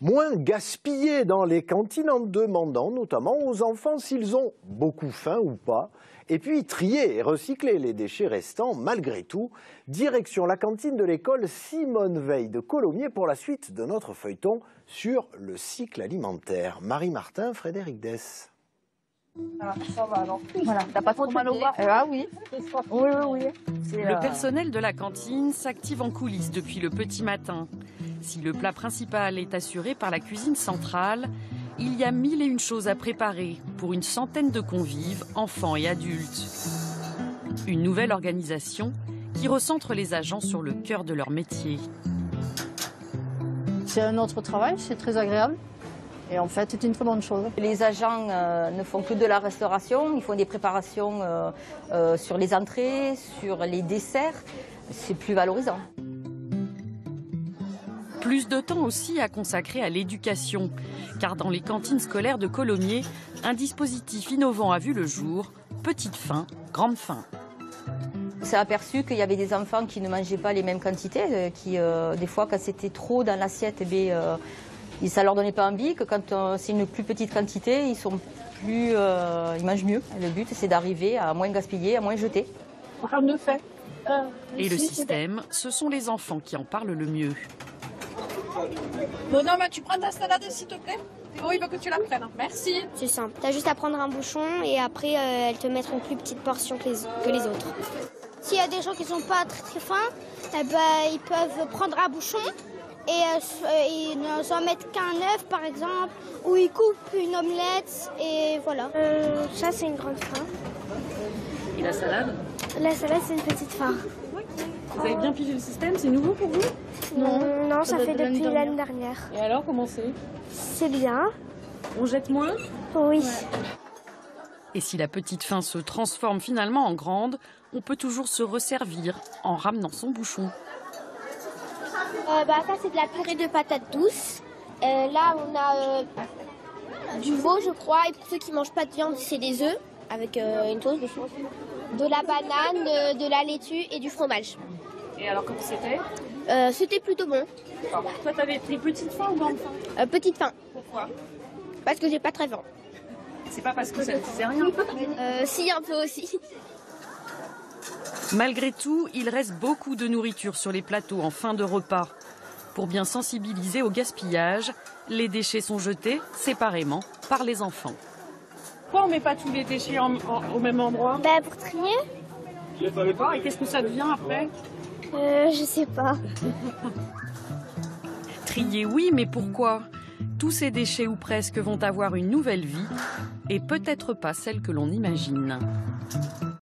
Moins gaspiller dans les cantines en demandant notamment aux enfants s'ils ont beaucoup faim ou pas. Et puis trier et recycler les déchets restants malgré tout. Direction la cantine de l'école Simone Veil de Colomiers pour la suite de notre feuilleton sur le cycle alimentaire. Marie Martin, Frédéric Dess. Ah, ça va alors. Voilà, t'as pas trop mal au bras? Ah oui. Oui. Le personnel de la cantine s'active en coulisses depuis le petit matin. Si le plat principal est assuré par la cuisine centrale, il y a 1001 choses à préparer pour une centaine de convives, enfants et adultes. Une nouvelle organisation qui recentre les agents sur le cœur de leur métier. C'est un autre travail, c'est très agréable. Et en fait, c'est une très bonne chose. Les agents ne font que de la restauration, ils font des préparations sur les entrées, sur les desserts. C'est plus valorisant. Plus de temps aussi à consacrer à l'éducation, car dans les cantines scolaires de Colomiers, un dispositif innovant a vu le jour, petite faim, grande faim. On s'est aperçu qu'il y avait des enfants qui ne mangeaient pas les mêmes quantités, qui des fois quand c'était trop dans l'assiette, ça leur donnait pas envie, que quand c'est une plus petite quantité, ils mangent mieux. Le but c'est d'arriver à moins gaspiller, à moins jeter. Et le système, ce sont les enfants qui en parlent le mieux. Bon, non, mais tu prends ta salade s'il te plaît. Oh, il veut que tu la prennes. Merci. C'est simple. T'as juste à prendre un bouchon et après elles te mettent une plus petite portion que les autres. S'il y a des gens qui sont pas très fins, ils peuvent prendre un bouchon et ils n'en mettent qu'un œuf par exemple, ou ils coupent une omelette et voilà. Ça c'est une grande faim. Et la salade? La salade c'est une petite faim. Vous avez bien pigé le système, c'est nouveau pour vous? Non, ça fait depuis l'année dernière. Et alors, comment c'est? C'est bien. On jette moins? Oui. Et si la petite faim se transforme finalement en grande, on peut toujours se resservir en ramenant son bouchon. Ça c'est de la purée de patates douces. Là on a du veau je crois, et pour ceux qui mangent pas de viande c'est des œufs avec une sauce dessus. De la banane, de la laitue et du fromage. Et alors comment c'était? C'était plutôt bon. Toi t'avais pris petite faim ou grande faim? Petite faim. Pourquoi? Parce que j'ai pas très faim. C'est pas parce que ça ne disait rien? Si, un peu aussi. Malgré tout, il reste beaucoup de nourriture sur les plateaux en fin de repas. Pour bien sensibiliser au gaspillage, les déchets sont jetés séparément par les enfants. Pourquoi on met pas tous les déchets au même endroit? Pour trier. Et qu'est-ce que ça devient après? Je sais pas. Trier, oui, mais pourquoi? Tous ces déchets ou presque vont avoir une nouvelle vie et peut-être pas celle que l'on imagine.